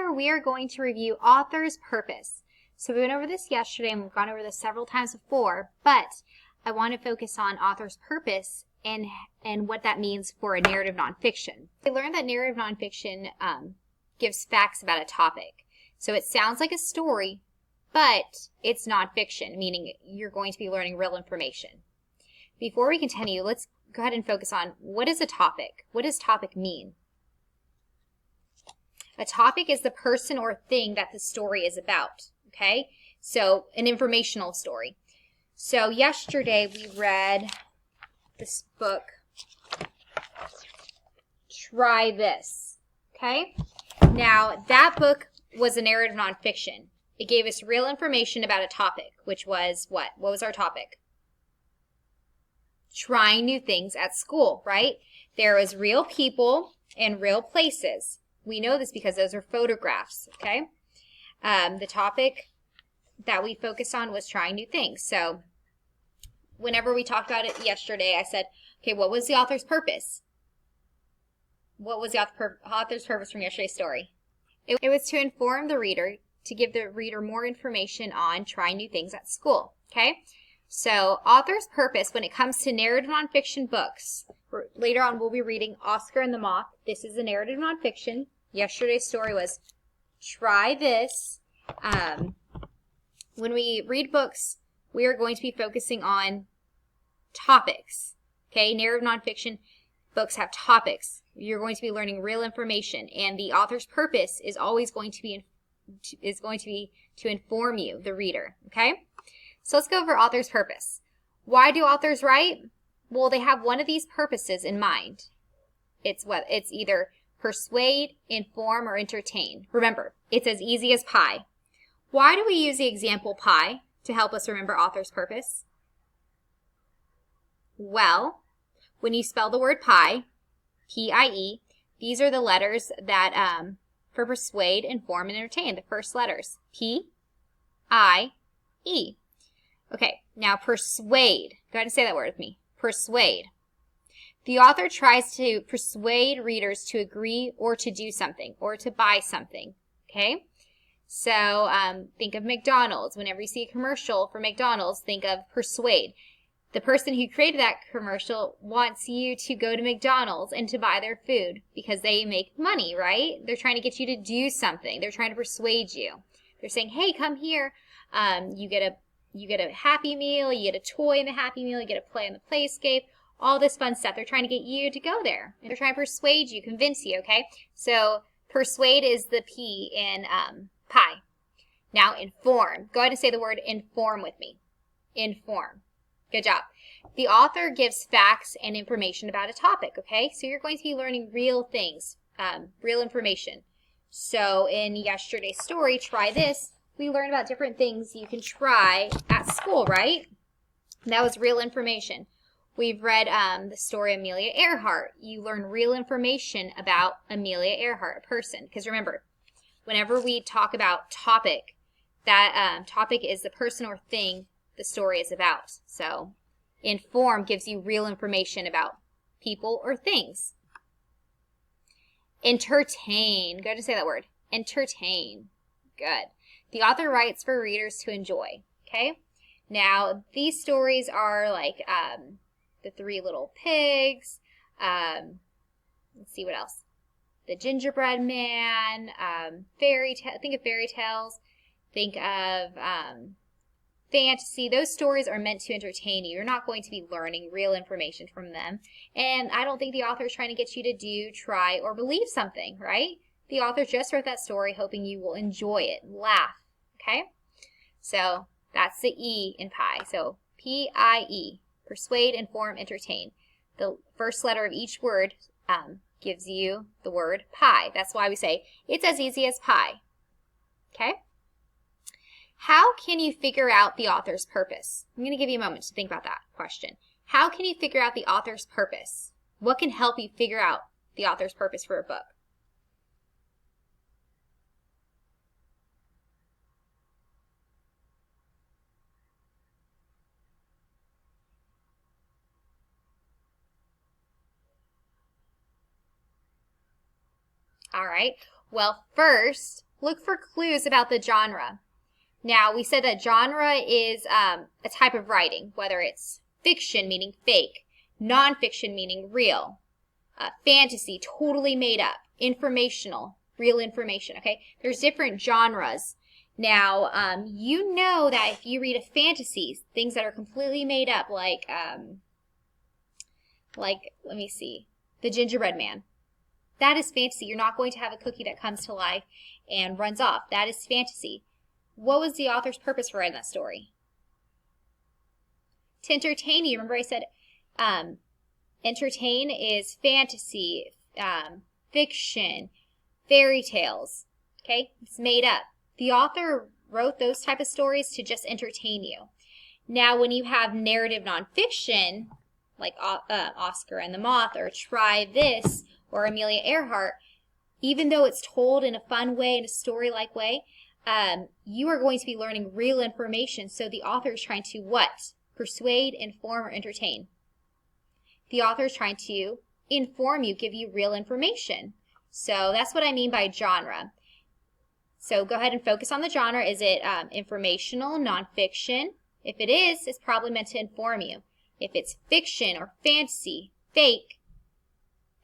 Together, we are going to review author's purpose. So we went over this yesterday, and we've gone over this several times before, but I want to focus on author's purpose and what that means for a narrative nonfiction. We learned that narrative nonfiction gives facts about a topic. So it sounds like a story, but it's nonfiction, meaning you're going to be learning real information. Before we continue, let's go ahead and focus on what is a topic. What does topic mean? A topic is the person or thing that the story is about, okay? So an informational story. So yesterday we read this book, Try This, okay? Now that book was a narrative nonfiction. It gave us real information about a topic, which was what? What was our topic? Trying new things at school, right? There was real people and real places. We know this because those are photographs, okay? The topic that we focused on was trying new things. So whenever we talked about it yesterday, I said, okay, what was the author's purpose? What was the author's purpose from yesterday's story? It was to inform the reader, to give the reader more information on trying new things at school, okay? So author's purpose when it comes to narrative nonfiction books, later on we'll be reading Oscar and the Moth. This is a narrative nonfiction. Yesterday's story was Try This. When we read books, we are going to be focusing on topics, okay? Narrative nonfiction books have topics. You're going to be learning real information, and the author's purpose is always going to be to inform you, the reader, okay? So let's go over author's purpose. Why do authors write? Well, they have one of these purposes in mind. It's either persuade, inform, or entertain. Remember, it's as easy as pie. Why do we use the example pie to help us remember author's purpose? Well, when you spell the word pie, P-I-E, these are the letters that for persuade, inform, and entertain, the first letters, P-I-E. Okay, now persuade. Go ahead and say that word with me. Persuade. The author tries to persuade readers to agree or to do something or to buy something, okay? So think of McDonald's. Whenever you see a commercial for McDonald's, think of persuade. The person who created that commercial wants you to go to McDonald's and to buy their food because they make money, right? They're trying to get you to do something. They're trying to persuade you. They're saying, hey, come here. You get a Happy Meal, you get a toy in the Happy Meal, you get to play on the Playscape, all this fun stuff. They're trying to get you to go there. They're trying to persuade you, convince you, okay? So persuade is the P in pie. Now inform. Go ahead and say the word inform with me. Inform. Good job. The author gives facts and information about a topic, okay? So you're going to be learning real things, real information. So in yesterday's story, Try This, we learned about different things you can try at school, right? That was real information. We've read the story of Amelia Earhart. You learn real information about Amelia Earhart, a person. Because remember, whenever we talk about topic, that topic is the person or thing the story is about. So inform gives you real information about people or things. Entertain. Go ahead and say that word. Entertain. Good. The author writes for readers to enjoy, okay? Now, these stories are like The Three Little Pigs, let's see what else. The Gingerbread Man, think of fairy tales, think of fantasy. Those stories are meant to entertain you. You're not going to be learning real information from them. And I don't think the author is trying to get you to do, try, or believe something, right? The author just wrote that story hoping you will enjoy it, laugh, okay? So that's the E in pie. So P-I-E, persuade, inform, entertain. The first letter of each word gives you the word pie. That's why we say it's as easy as pie, okay? How can you figure out the author's purpose? I'm going to give you a moment to think about that question. How can you figure out the author's purpose? What can help you figure out the author's purpose for a book? All right. Well, first, Look for clues about the genre. Now, we said that genre is a type of writing, whether it's fiction, meaning fake, nonfiction, meaning real, fantasy, totally made up, informational, real information, okay? There's different genres. Now, you know that if you read a fantasy, things that are completely made up, like, let me see, The Gingerbread Man. That is fantasy. You're not going to have a cookie that comes to life and runs off. That is fantasy. What was the author's purpose for writing that story? To entertain you. Remember I said entertain is fantasy, fiction, fairy tales. Okay? It's made up. The author wrote those type of stories to just entertain you. Now, when you have narrative nonfiction, like Oscar and the Moth, or Try This, or Amelia Earhart, even though it's told in a fun way, in a story-like way, you are going to be learning real information. So the author is trying to what? Persuade, inform, or entertain. The author is trying to inform you, give you real information. So that's what I mean by genre. So go ahead and focus on the genre. Is it informational, nonfiction? If it is, it's probably meant to inform you. If it's fiction or fantasy, fake,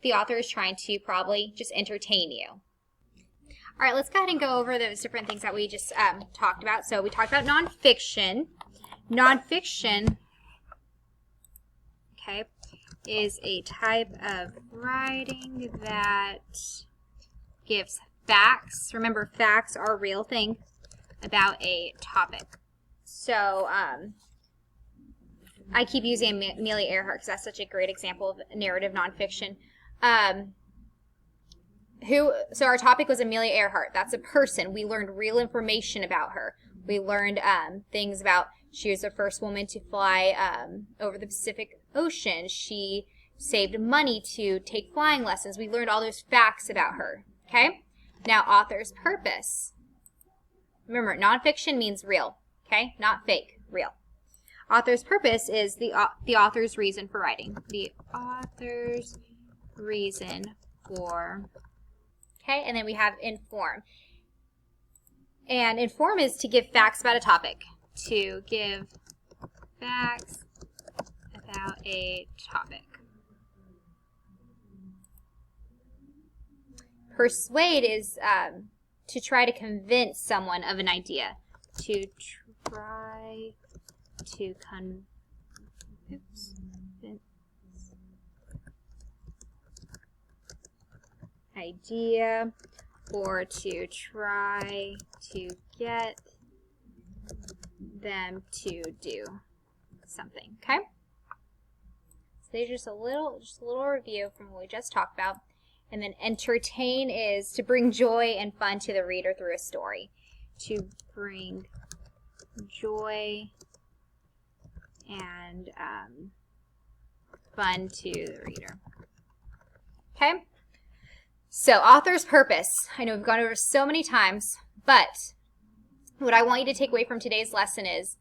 the author is trying to probably just entertain you. All right, let's go ahead and go over those different things that we just talked about. So we talked about nonfiction. Nonfiction, okay, is a type of writing that gives facts. Remember, facts are a real thing about a topic. So I keep using Amelia Earhart because that's such a great example of narrative nonfiction. So our topic was Amelia Earhart. That's a person. We learned real information about her. We learned things about she was the first woman to fly over the Pacific Ocean. She saved money to take flying lessons. We learned all those facts about her. Okay? Now, author's purpose. Remember, nonfiction means real. Okay? Not fake. Real. Author's purpose is the author's reason for writing. The author's reason for, okay, and then we have inform. And inform is to give facts about a topic. To give facts about a topic. Persuade is to try to convince someone of an idea. To try to convince idea, or to try to get them to do something. Okay? So there's just a little review from what we just talked about. And then entertain is to bring joy and fun to the reader through a story. To bring joy and fun to the reader. Okay? So, author's purpose. I know we've gone over so many times, but what I want you to take away from today's lesson is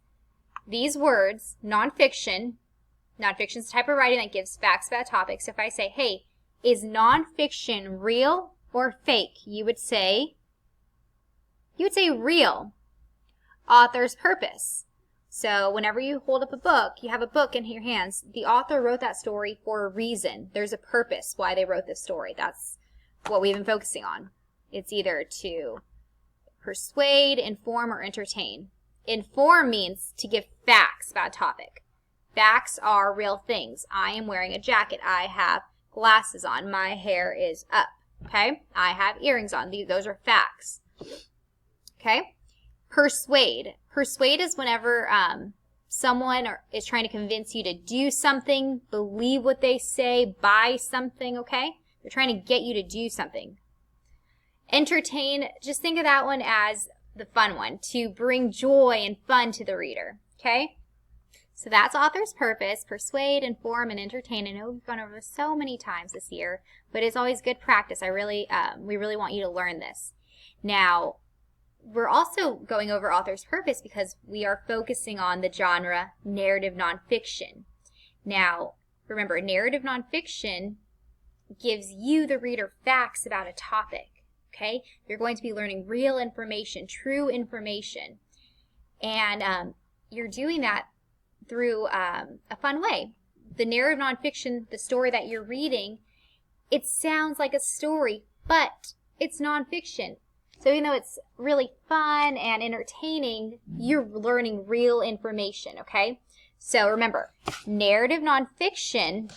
these words, nonfiction. Nonfiction is a type of writing that gives facts about topics. If I say, hey, is nonfiction real or fake? You would say real. Author's purpose. So whenever you hold up a book, you have a book in your hands. The author wrote that story for a reason. There's a purpose why they wrote this story. That's what we've been focusing on. It's either to persuade, inform, or entertain. Inform means to give facts about a topic. Facts are real things. I am wearing a jacket. I have glasses on. My hair is up. Okay? I have earrings on. Those are facts. Okay? Persuade. Persuade is whenever someone is trying to convince you to do something, believe what they say, buy something, okay? They're trying to get you to do something. Entertain, just think of that one as the fun one, to bring joy and fun to the reader, okay? So that's author's purpose, persuade, inform, and entertain. I know we've gone over this so many times this year, but it's always good practice. We really want you to learn this. Now, we're also going over author's purpose because we are focusing on the genre narrative nonfiction. Now, remember, narrative nonfiction gives you, the reader, facts about a topic. okay? You're going to be learning real information, true information. And you're doing that through a fun way. The narrative nonfiction, the story that you're reading, it sounds like a story, but it's nonfiction. So even though it's really fun and entertaining, you're learning real information, okay? So remember, narrative nonfiction,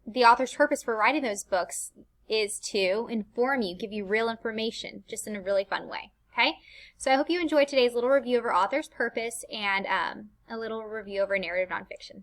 the author's purpose for writing those books is to inform you, give you real information, just in a really fun way, okay? So I hope you enjoyed today's little review of our author's purpose and a little review of our narrative nonfiction.